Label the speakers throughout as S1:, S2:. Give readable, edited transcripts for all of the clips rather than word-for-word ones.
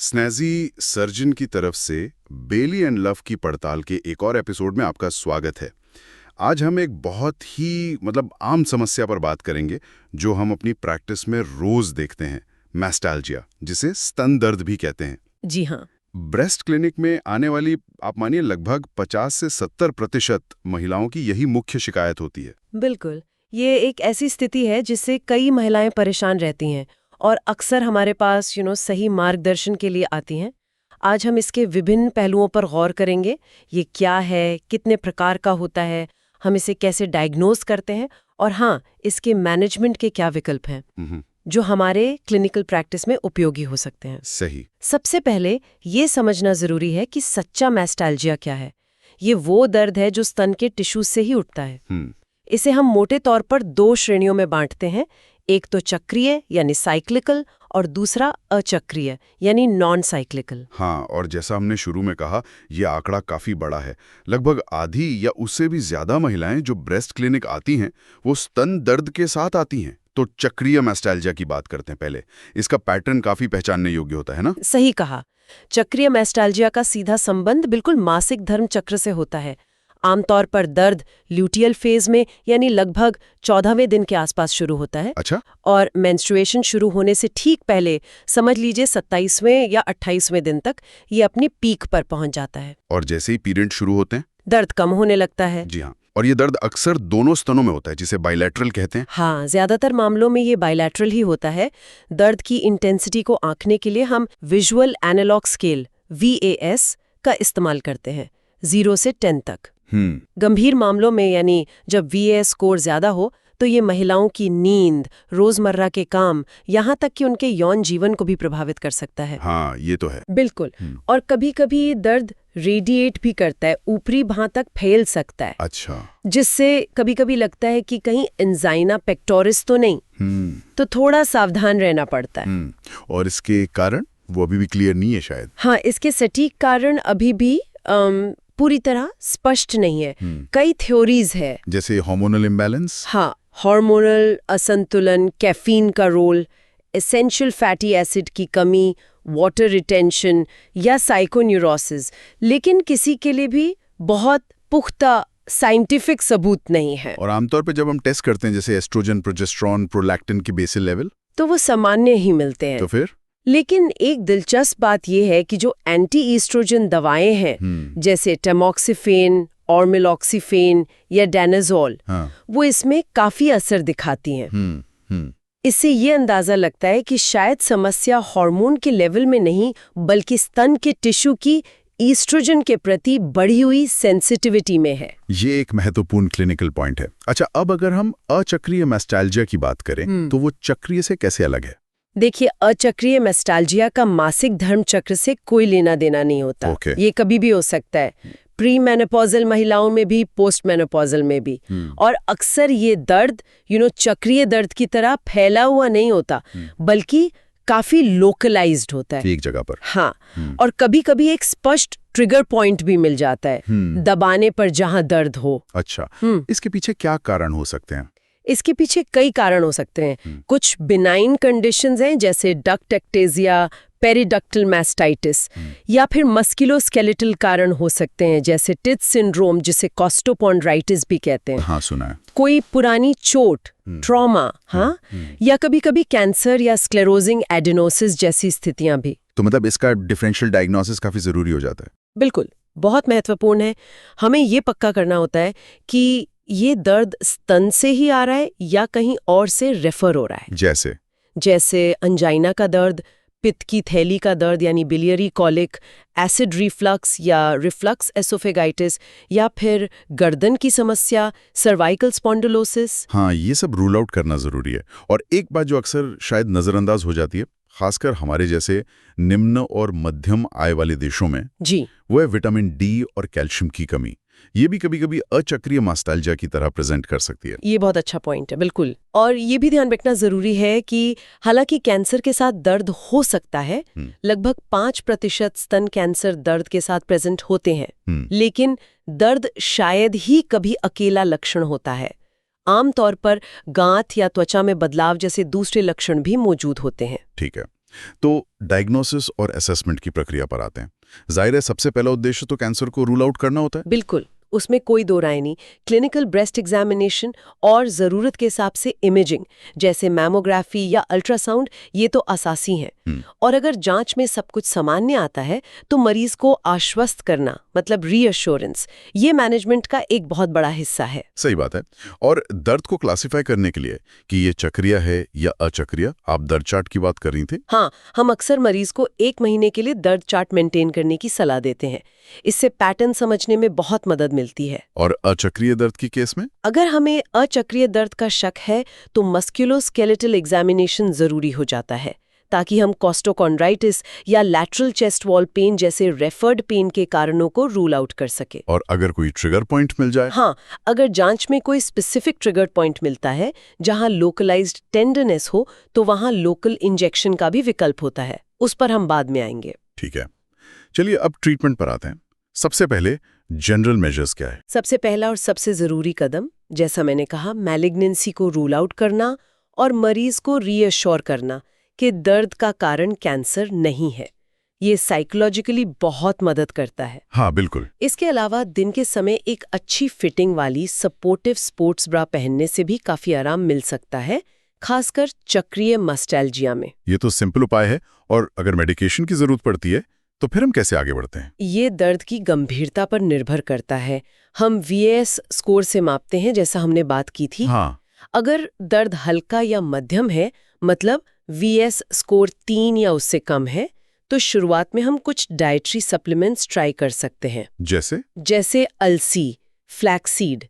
S1: स्नेजी surgeon की तरफ से बेली एंड लव की पड़ताल के एक और एपिसोड में आपका स्वागत है। आज हम एक बहुत ही आम समस्या पर बात करेंगे जो हम अपनी प्रैक्टिस में रोज देखते हैं, मैस्टैल्जिया, जिसे स्तन दर्द भी कहते हैं।
S2: जी हाँ।
S1: ब्रेस्ट क्लिनिक में आने वाली आप मानिए लगभग 50 से 70% महिलाओं की यही मुख्य शिकायत होती है।
S2: बिल्कुल, ये एक ऐसी स्थिति है जिससे कई महिलाएं परेशान रहती हैं और अक्सर हमारे पास सही मार्गदर्शन के लिए आती हैं। आज हम इसके विभिन्न पहलुओं पर गौर करेंगे। ये क्या है, कितने प्रकार का होता है, हम इसे कैसे डायग्नोज करते हैं और हाँ, इसके मैनेजमेंट के क्या विकल्प हैं जो हमारे क्लिनिकल प्रैक्टिस में उपयोगी हो सकते हैं।
S1: सही।
S2: सबसे पहले ये समझना जरूरी है कि सच्चा मैस्टैल्जिया क्या है। ये वो दर्द है जो स्तन के टिश्यू से ही उठता है। इसे हम मोटे तौर पर 2 श्रेणियों में बांटते हैं। एक तो चक्रीय यानी साइक्लिकल और दूसरा अचक्रीय यानी नॉन साइक्लिकल।
S1: हाँ, और जैसा हमने शुरू में कहा, ये आंकड़ा काफी बड़ा है। लगभग आधी या उससे भी ज्यादा महिलाएं जो ब्रेस्ट क्लिनिक आती हैं वो स्तन दर्द के साथ आती हैं। तो चक्रीय मैस्टैल्जिया की बात करते हैं पहले। इसका पैटर्न काफी पहचानने योग्य होता है ना?
S2: सही कहा। चक्रीय मैस्टैल्जिया का सीधा संबंध बिल्कुल मासिक धर्म चक्र से होता है। आमतौर पर दर्द ल्यूटियल फेज में यानी लगभग 14वें दिन के आसपास शुरू होता है।
S1: अच्छा।
S2: और मेंस्ट्रुएशन शुरू होने से ठीक पहले, समझ लीजिए 27वें या 28वें दिन तक, ये अपनी पीक पर पहुंच जाता है।
S1: और जैसे ही पीरियड शुरू होते हैं
S2: दर्द कम होने लगता है।
S1: जी हाँ, और ये दर्द अक्सर दोनों स्तनों में होता है, जिसे बाइलैटरल कहते हैं।
S2: हाँ, ज्यादातर मामलों में ये बाइलैटरल ही होता है। दर्द की इंटेंसिटी को आंकने के लिए हम विजुअल एनालॉग स्केल VAS का इस्तेमाल करते हैं, 0 से 10 तक। गंभीर मामलों में यानी जब VAS स्कोर ज्यादा हो तो ये महिलाओं की नींद, रोजमर्रा के काम, यहाँ तक कि उनके यौन जीवन को भी प्रभावित कर सकता है।
S1: हाँ, ये तो है।
S2: बिल्कुल। और कभी-कभी दर्द रेडिएट भी करता है, ऊपरी भां तक फैल सकता है।
S1: अच्छा।
S2: जिससे कभी-कभी लगता है कि कहीं एंजाइना पेक्टोरिस तो नहीं। तो थोड़ा सावधान रहना पड़ता है।
S1: और इसके कारण वो अभी भी क्लियर नहीं है शायद।
S2: हाँ, इसके सटीक कारण अभी भी पूरी तरह स्पष्ट नहीं है। कई थ्योरीज है,
S1: जैसे हार्मोनल इम्बैलेंस।
S2: हाँ, हार्मोनल असंतुलन, कैफीन का रोल, एसेंशियल फैटी एसिड की कमी, वाटर रिटेंशन या साइकोन्यूरोसिस। लेकिन किसी के लिए भी बहुत पुख्ता साइंटिफिक सबूत नहीं है।
S1: और आमतौर पे जब हम टेस्ट करते हैं जैसे एस्ट्रोजन, प्रोजेस्टेरॉन, प्रोलैक्टिन के बेसल लेवल,
S2: तो वो सामान्य ही मिलते हैं।
S1: तो फिर
S2: लेकिन एक दिलचस्प बात यह है कि जो एंटी ईस्ट्रोजन दवाएं हैं, जैसे टैमोक्सिफेन, ऑर्मिलॉक्सिफेन या डेनाजोल, वो इसमें काफी असर दिखाती हैं। इससे ये अंदाजा लगता है कि शायद समस्या हार्मोन के लेवल में नहीं, बल्कि स्तन के टिश्यू की ईस्ट्रोजन के प्रति बढ़ी हुई सेंसिटिविटी में है।
S1: ये एक महत्वपूर्ण क्लिनिकल पॉइंट है। अच्छा, अब अगर हम अचक्रीय मैस्टैल्जिया की बात करें तो वो चक्रीय से कैसे अलग है?
S2: देखिए, अचक्रीय मैस्टैल्जिया का मासिक धर्म चक्र से कोई लेना देना नहीं होता। ये कभी भी हो सकता है, प्री मेनोपॉजल महिलाओं में भी, पोस्ट मेनोपॉजल में भी। और अक्सर ये दर्द चक्रीय दर्द की तरह फैला हुआ नहीं होता, बल्कि काफी लोकलाइज्ड होता है,
S1: एक जगह पर।
S2: हाँ, और कभी कभी एक स्पष्ट ट्रिगर पॉइंट भी मिल जाता है, दबाने पर जहां दर्द हो।
S1: अच्छा, इसके पीछे क्या कारण हो सकते हैं?
S2: इसके पीछे कई कारण हो सकते हैं। कुछ बिनाइन कंडीशंस हैं, जैसे डक्ट एक्टेजिया, पेरिडक्टल मैस्टाइटिस, या फिर मस्कुलोस्केलेटल कारण हो सकते हैं, जैसे टिच सिंड्रोम, जिसे कॉस्टोकॉन्ड्राइटिस भी कहते हैं।
S1: हाँ, सुना है।
S2: कोई पुरानी चोट, ट्रॉमा, हाँ, या कभी कभी कैंसर या स्क्लेरोजिंग एडेनोसिस जैसी स्थितियां भी।
S1: तो मतलब इसका डिफरेंशियल डायग्नोसिस काफी जरूरी हो जाता है।
S2: बिल्कुल, बहुत महत्वपूर्ण है। हमें ये पक्का करना होता है कि ये दर्द स्तन से ही आ रहा है या कहीं और से रेफर हो रहा है। जैसे अंजाइना का दर्द, पित्त की थैली का दर्द यानी बिलियरी कॉलिक, एसिड रिफ्लक्स या रिफ्लक्स एसोफेगाइटिस, या फिर गर्दन की समस्या, सर्वाइकल स्पॉन्डिलोसिस।
S1: हाँ, ये सब रूल आउट करना जरूरी है। और एक बात जो अक्सर शायद नजरअंदाज हो जाती है, खासकर हमारे जैसे निम्न और मध्यम आय वाले देशों में,
S2: जी,
S1: वो है विटामिन डी और कैल्शियम की कमी। ये भी कभी-कभी अचक्रीय मैस्टैल्जिया की तरह प्रेजेंट कर सकती है।
S2: ये बहुत अच्छा पॉइंट है, बिल्कुल। और ये भी ध्यान रखना जरूरी है कि हालांकि कैंसर के साथ दर्द हो सकता है, लगभग 5% स्तन कैंसर दर्द के साथ प्रेजेंट होते हैं, लेकिन दर्द शायद ही कभी अकेला लक्षण होता है। आमतौर पर गांठ या त्वचा में बदलाव जैसे दूसरे लक्षण भी मौजूद होते हैं।
S1: ठीक है। तो डायग्नोसिस और असेसमेंट की प्रक्रिया पर आते हैं। जाहिर है सबसे पहला उद्देश्य तो कैंसर को रूल आउट करना होता है।
S2: बिल्कुल, उसमें कोई दो राय नहीं। क्लिनिकल ब्रेस्ट एग्जामिनेशन और ज़रूरत के हिसाब से इमेजिंग जैसे मैमोग्राफी या अल्ट्रासाउंड ये तो असासी हैं। और अगर जांच में सब कुछ सामान्य आता है तो मरीज को आश्वस्त करना मतलब रीअश्योरेंस ये मैनेजमेंट का एक बहुत बड़ा हिस्सा है।
S1: सही बात है। और दर्द को क्लासिफाई करने के लिए कि ये चक्रीय है या अचक्रीय, आप दर्द चार्ट की बात कर रही थी।
S2: हाँ, हम अक्सर मरीज को 1 महीने के लिए दर्द चार्ट मेंटेन करने की सलाह देते हैं। इससे पैटर्न समझने में बहुत मदद मिलती है।
S1: और अचक्रीय दर्द की केस में
S2: अगर हमें अचक्रीय दर्द का शक है तो मस्कुलोस्केलेटल एग्जामिनेशन जरूरी हो जाता है ताकि हम कोस्टोकॉन्ड्राइटिस या लैटरल चेस्ट वॉल पेन जैसे रेफर्ड पेन के कारणों को रूल आउट कर सके।
S1: और अगर कोई ट्रिगर पॉइंट मिल जाए?
S2: हाँ, अगर जांच में कोई स्पेसिफिक ट्रिगर पॉइंट मिलता है जहां लोकलाइज्ड टेंडरनेस हो तो वहां लोकल इंजेक्शन का भी विकल्प होता है। उस पर हम बाद में आएंगे।
S1: ठीक है, चलिए अब ट्रीटमेंट पर आते हैं। सबसे पहले जनरल मेजर्स क्या है?
S2: सबसे पहला और सबसे जरूरी कदम, जैसा मैंने कहा, मैलिग्नेंसी को रूल आउट करना और मरीज को रीअश्योर करना कि दर्द का कारण कैंसर नहीं है। ये साइकोलॉजिकली बहुत मदद करता है।
S1: हाँ बिल्कुल।
S2: इसके अलावा दिन के समय एक अच्छी फिटिंग वाली सपोर्टिव स्पोर्ट्स ब्रा पहनने से भी काफी आराम मिल सकता है, खासकर चक्रीय मस्टैल्जिया में।
S1: ये तो सिंपल उपाय है। और अगर मेडिकेशन की जरूरत पड़ती है तो फिर हम कैसे आगे बढ़ते हैं?
S2: ये दर्द की गंभीरता पर निर्भर करता है। हम VAS स्कोर से मापते हैं, जैसा हमने बात की थी।
S1: हाँ।
S2: अगर दर्द हल्का या मध्यम है, मतलब VAS स्कोर 3 या उससे कम है, तो शुरुआत में हम कुछ डाइटरी सप्लीमेंट्स ट्राई कर सकते हैं। जैसे अलसी, फ्लैक्सीड।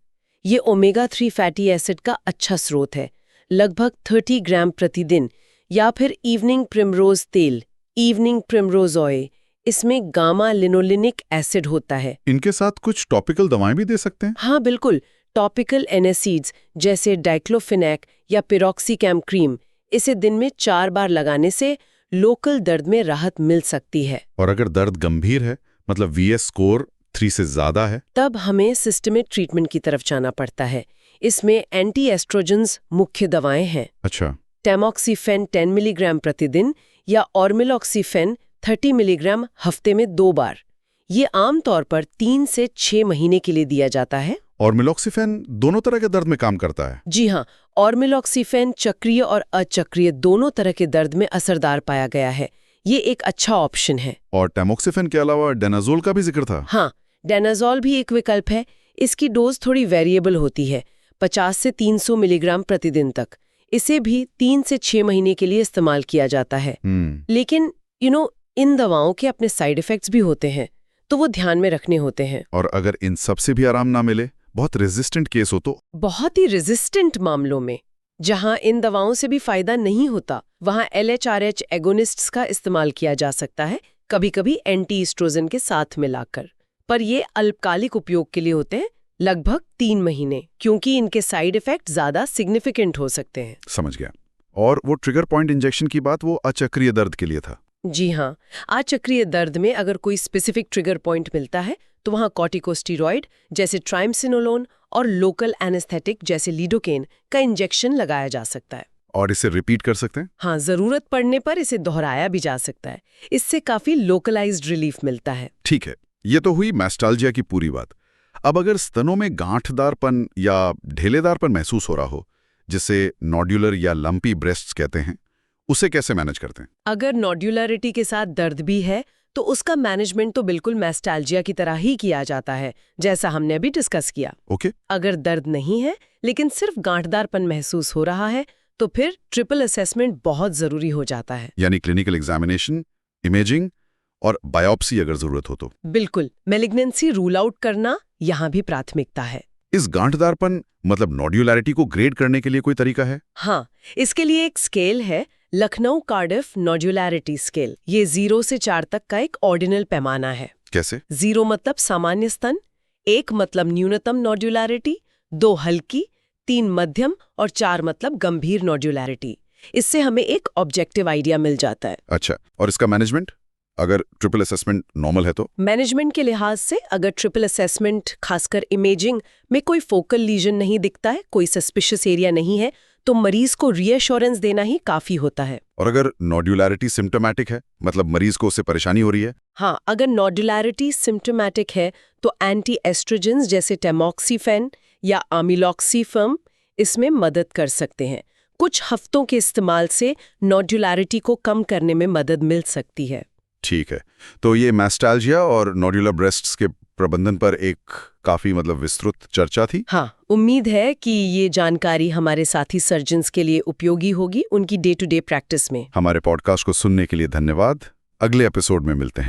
S2: ये ओमेगा 3 फैटी एसिड का अच्छा स्रोत है, लगभग 30 ग्राम प्रतिदिन। या फिर इवनिंग प्रिमरोज तेल, इवनिंग प्रिमरोज ऑयल, इसमें गामा लिनोलिनिक एसिड होता है।
S1: इनके साथ कुछ टॉपिकल दवाएं भी दे सकते हैं?
S2: हाँ बिल्कुल, टॉपिकल एनासिड्स जैसे डाइक्लोफिनेक या पिरोक्सीकैम क्रीम, इसे दिन में 4 बार लगाने से लोकल दर्द में राहत मिल सकती है।
S1: और अगर दर्द गंभीर है, मतलब VAS स्कोर 3 से ज्यादा है,
S2: तब हमें सिस्टमिक ट्रीटमेंट की तरफ जाना पड़ता है। इसमें एंटी एस्ट्रोजेंस मुख्य दवाएं हैं।
S1: अच्छा।
S2: टैमोक्सिफेन 10 मिलीग्राम प्रतिदिन या ऑर्मिलॉक्सिफेन 30 मिलीग्राम हफ्ते में 2 बार। ये आमतौर पर 3 से 6 महीने के लिए दिया जाता है।
S1: ऑर्मिलॉक्सिफेन दोनों तरह के दर्द में काम करता है?
S2: जी हाँ, ऑर्मिलॉक्सिफेन चक्रीय और अचक्रीय दोनों तरह के दर्द में असरदार पाया गया है। ये एक अच्छा ऑप्शन है।
S1: और टैमोक्सिफेन के अलावा डेनाजोल का भी जिक्र था।
S2: हाँ, डेनाजोल भी एक विकल्प है। इसकी डोज थोड़ी वेरिएबल होती है, 50 से 300 मिलीग्राम प्रतिदिन तक। इसे भी 3 से 6 महीने के लिए इस्तेमाल किया जाता है। लेकिन इन दवाओं के अपने साइड इफेक्ट्स भी होते हैं, तो वो ध्यान में रखने होते हैं।
S1: और अगर इन सब से भी आराम ना मिले, बहुत रेजिस्टेंट केस हो तो?
S2: बहुत ही रेजिस्टेंट मामलों में, जहां इन दवाओं से भी फायदा नहीं होता, वहां LHRH एगोनिस्ट्स का इस्तेमाल किया जा सकता है, कभी-कभी एंटी एस्ट्रोजन के साथ मिलाकर। पर ये अल्पकालिक उपयोग के लिए होते हैं, लगभग 3 महीने, क्योंकि इनके साइड इफेक्ट ज्यादा सिग्निफिकेंट हो सकते हैं।
S1: समझ गया। और वो ट्रिगर पॉइंट इंजेक्शन की बात वो अचक्रीय दर्द के लिए था?
S2: जी हाँ, अचक्रीय दर्द में अगर कोई स्पेसिफिक ट्रिगर पॉइंट मिलता है तो वहाँ कॉर्टिकोस्टेरॉइड जैसे ट्राइमसिनोलोन और लोकल एनेस्थेटिक जैसे लिडोकेन का इंजेक्शन लगाया जा सकता है।
S1: और इसे रिपीट कर सकते हैं?
S2: हाँ, जरूरत पड़ने पर इसे दोहराया भी जा सकता है। इससे काफी लोकलाइज्ड रिलीफ मिलता है।
S1: ठीक है, ये तो हुई मैस्टाल्जिया की पूरी बात। अब अगर स्तनों में गांठदारपन या ढेलेदारपन महसूस हो रहा हो, जिसे नोड्यूलर या लंपी ब्रेस्ट्स कहते हैं, उसे कैसे मैनेज करते हैं?
S2: अगर नोड्यूलरिटी के साथ दर्द भी है तो उसका मैनेजमेंट तो बिल्कुल मैस्टाल्जिया की तरह ही किया जाता है, जैसा हमने अभी डिस्कस किया।
S1: ओके।
S2: अगर दर्द नहीं है लेकिन सिर्फ गांठदारपन महसूस हो रहा है तो फिर ट्रिपल असेसमेंट बहुत जरूरी हो जाता है।
S1: यानी क्लिनिकल एग्जामिनेशन, इमेजिंग और बायोप्सी अगर जरूरत हो तो।
S2: बिल्कुल, मैलिग्नेंसी रूल आउट करना यहाँ भी प्राथमिकता है।
S1: इस गांठदारपन मतलब नोड्यूलैरिटी को ग्रेड करने के लिए कोई तरीका है?
S2: हाँ, इसके लिए एक स्केल है, लखनऊ कार्डिफ नोड्यूलैरिटी स्केल। ये 0 से 4 तक का एक ऑर्डिनल पैमाना है।
S1: कैसे?
S2: 0 मतलब सामान्य स्तन, 1 मतलब न्यूनतम नोड्यूलैरिटी, 2 हल्की, 3 मध्यम और 4 मतलब गंभीर नोड्यूलैरिटी। इससे हमें एक ऑब्जेक्टिव आइडिया मिल जाता है।
S1: अच्छा, और इसका मैनेजमेंट अगर ट्रिपल असेसमेंट नॉर्मल है तो?
S2: मैनेजमेंट के लिहाज से अगर ट्रिपल असेसमेंट खासकर इमेजिंग में कोई फोकल लीजन नहीं दिखता है, कोई सस्पिशियस एरिया नहीं है, तो मरीज को रीअश्योरेंस देना ही काफी होता है।
S1: और अगर नोड्यूलैरिटी सिम्टोमैटिक है, मतलब मरीज को उससे परेशानी हो रही है?
S2: हाँ, अगर नोड्यूलैरिटी सिम्टोमैटिक है तो एंटी एस्ट्रोजेंस जैसे टेमोक्सिफेन या अमिलॉक्सिफम इसमें मदद कर सकते हैं। कुछ हफ्तों के इस्तेमाल से नोड्यूलैरिटी को कम करने में मदद मिल सकती है।
S1: ठीक है, तो ये मैस्टैल्जिया और नोड्यूलर ब्रेस्ट्स के प्रबंधन पर एक काफी विस्तृत चर्चा थी।
S2: हाँ, उम्मीद है कि ये जानकारी हमारे साथी सर्जन्स के लिए उपयोगी होगी उनकी डे टू डे प्रैक्टिस में।
S1: हमारे पॉडकास्ट को सुनने के लिए धन्यवाद। अगले एपिसोड में मिलते हैं।